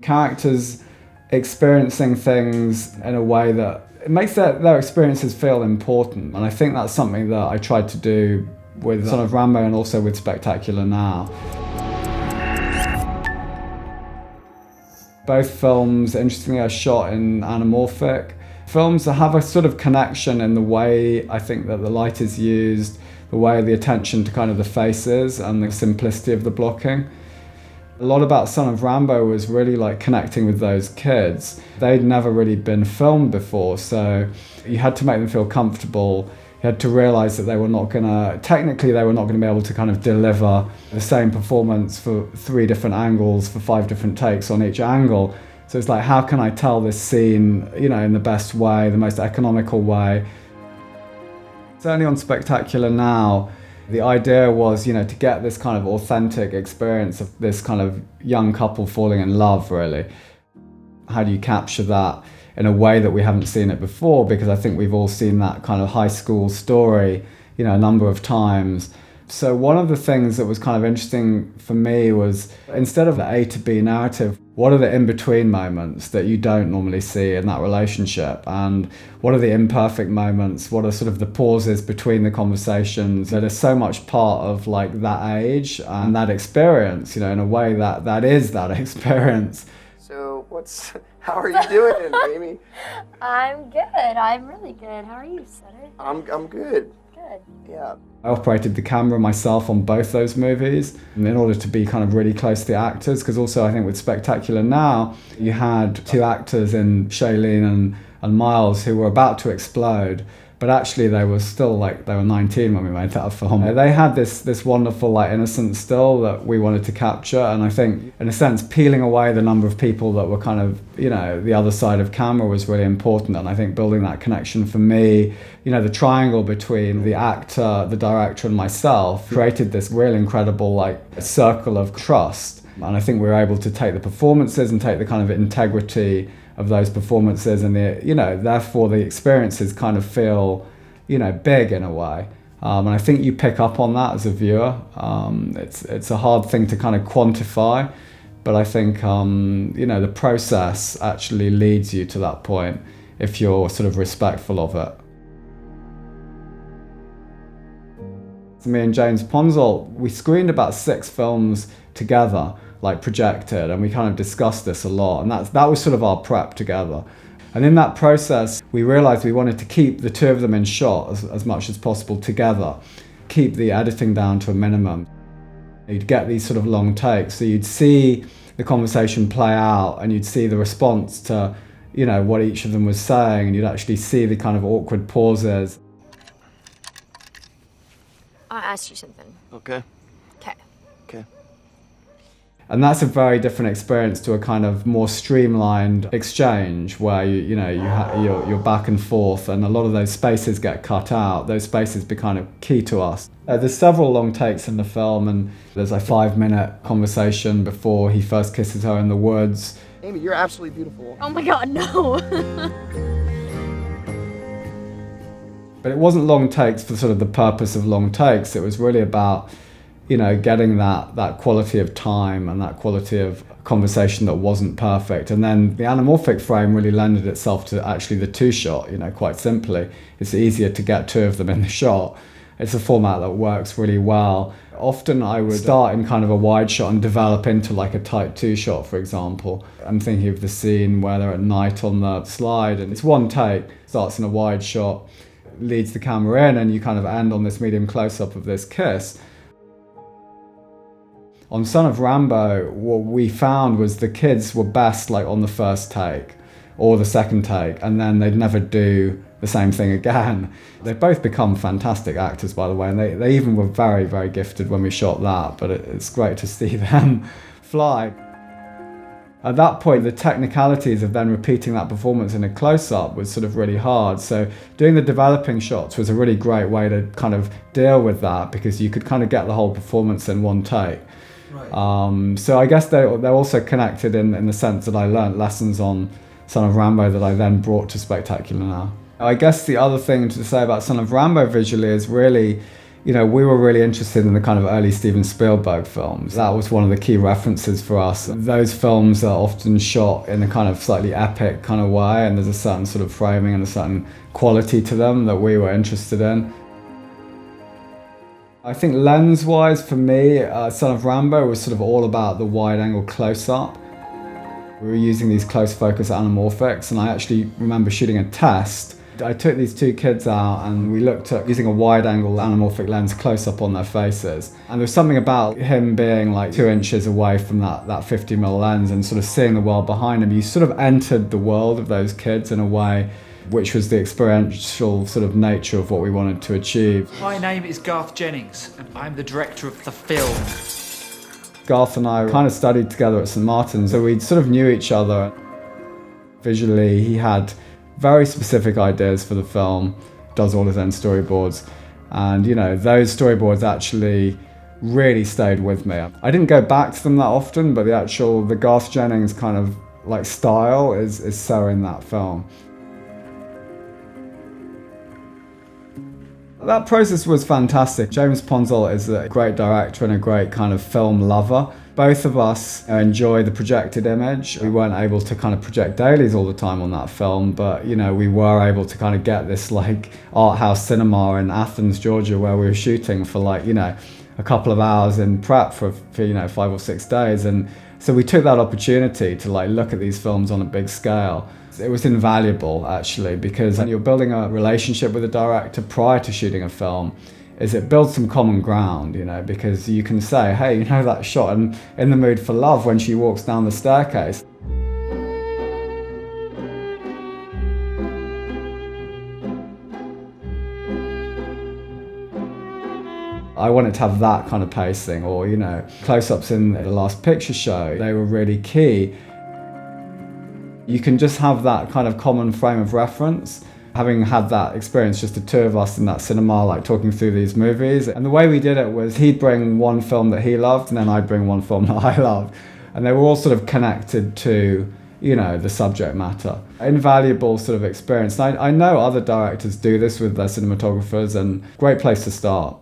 Characters experiencing things in a way that it makes their experiences feel important. And I think that's something that I tried to do with Son of Rambow and also with Spectacular Now. Both films, interestingly, are shot in anamorphic. Films that have a sort of connection in the way I think that the light is used, the way the attention to kind of the faces and the simplicity of the blocking. A lot about Son of Rambow was really like connecting with those kids. They'd never really been filmed before, so you had to make them feel comfortable. You had to realize that they were not technically they were not gonna be able to kind of deliver the same performance for 3 different angles, for 5 different takes on each angle. So it's like, how can I tell this scene, in the best way, the most economical way? Certainly on Spectacular Now, the idea was, to get this kind of authentic experience of this kind of young couple falling in love, really. How do you capture that in a way that we haven't seen it before? Because I think we've all seen that kind of high school story, a number of times. So one of the things that was kind of interesting for me was, instead of the A to B narrative, what are the in-between moments that you don't normally see in that relationship? And what are the imperfect moments? What are sort of the pauses between the conversations that are so much part of like that age and that experience, in a way that is that experience. So how are you doing, Amy? I'm good. I'm really good. How are you, Sutter? I'm good. Good. Yeah. I operated the camera myself on both those movies in order to be kind of really close to the actors, because also I think with Spectacular Now, you had 2 actors in Shailene and Miles who were about to explode, but actually they were still they were 19 when we made that film. They had this wonderful innocence still that we wanted to capture, and I think in a sense peeling away the number of people that were kind of, the other side of camera was really important. And I think building that connection for me, the triangle between the actor, the director and myself created this really incredible circle of trust. And I think we were able to take the performances and take the kind of integrity of those performances, and therefore the experiences kind of feel, big in a way. And I think you pick up on that as a viewer. It's a hard thing to kind of quantify, but I think, the process actually leads you to that point if you're sort of respectful of it. Me and James Ponzol, we screened about 6 films together, projected, and we kind of discussed this a lot, and that was sort of our prep together. And in that process, we realized we wanted to keep the 2 of them in shot as much as possible together, keep the editing down to a minimum. You'd get these sort of long takes, so you'd see the conversation play out and you'd see the response to, what each of them was saying, and you'd actually see the kind of awkward pauses. I'll ask you something. Okay. Okay. Okay. And that's a very different experience to a kind of more streamlined exchange where you're back and forth, and a lot of those spaces get cut out. Those spaces become key to us. There's several long takes in the film, and there's a 5-minute conversation before he first kisses her in the woods. Amy, you're absolutely beautiful. Oh my God, no. But it wasn't long takes for sort of the purpose of long takes. It was really about getting that quality of time and that quality of conversation that wasn't perfect. And then the anamorphic frame really lended itself to actually the 2-shot, quite simply. It's easier to get 2 of them in the shot. It's a format that works really well. Often I would start in kind of a wide shot and develop into a tight 2-shot, for example. I'm thinking of the scene where they're at night on the slide, and it's 1 take, starts in a wide shot, leads the camera in, and you kind of end on this medium close-up of this kiss. On Son of Rambow, what we found was the kids were best on the first take or the second take, and then they'd never do the same thing again. They've both become fantastic actors, by the way, and they even were very, very gifted when we shot that, but it's great to see them fly. At that point, the technicalities of then repeating that performance in a close-up was sort of really hard. So doing the developing shots was a really great way to kind of deal with that, because you could kind of get the whole performance in 1 take. Right. So I guess they're also connected in the sense that I learned lessons on Son of Rambow that I then brought to Spectacular Now. I guess the other thing to say about Son of Rambow visually is really, you know, we were really interested in the kind of early Steven Spielberg films. That was one of the key references for us. Those films are often shot in a kind of slightly epic kind of way, and there's a certain sort of framing and a certain quality to them that we were interested in. I think lens-wise for me, Son of Rambow was sort of all about the wide-angle close-up. We were using these close-focus anamorphics, and I actually remember shooting a test. I took these two kids out and we looked at using a wide-angle anamorphic lens close-up on their faces. And there was something about him being like 2 inches away from that 50mm lens and sort of seeing the world behind him. You sort of entered the world of those kids in a way which was the experiential sort of nature of what we wanted to achieve. My name is Garth Jennings and I'm the director of the film. Garth and I kind of studied together at St Martin's, so we sort of knew each other. Visually, he had very specific ideas for the film, does all his own storyboards, and you know, those storyboards actually really stayed with me. I didn't go back to them that often, but the Garth Jennings kind of like style is so in that film. That process was fantastic. James Ponsoldt is a great director and a great kind of film lover. Both of us enjoy the projected image. We weren't able to kind of project dailies all the time on that film, but you know, we were able to kind of get this like art house cinema in Athens, Georgia, where we were shooting for like, you know, a couple of hours in prep for you know, 5 or 6 days. And so we took that opportunity to like look at these films on a big scale. It was invaluable actually, because when you're building a relationship with a director prior to shooting a film, is it builds some common ground, you know, because you can say, hey, you know that shot in The Mood for Love when she walks down the staircase. I wanted to have that kind of pacing, or, you know, close-ups in The Last Picture Show, they were really key. You can just have that kind of common frame of reference. Having had that experience, just the two of us in that cinema, like talking through these movies. And the way we did it was he'd bring one film that he loved, and then I'd bring one film that I loved. And they were all sort of connected to, you know, the subject matter. Invaluable sort of experience. And I know other directors do this with their cinematographers, and great place to start.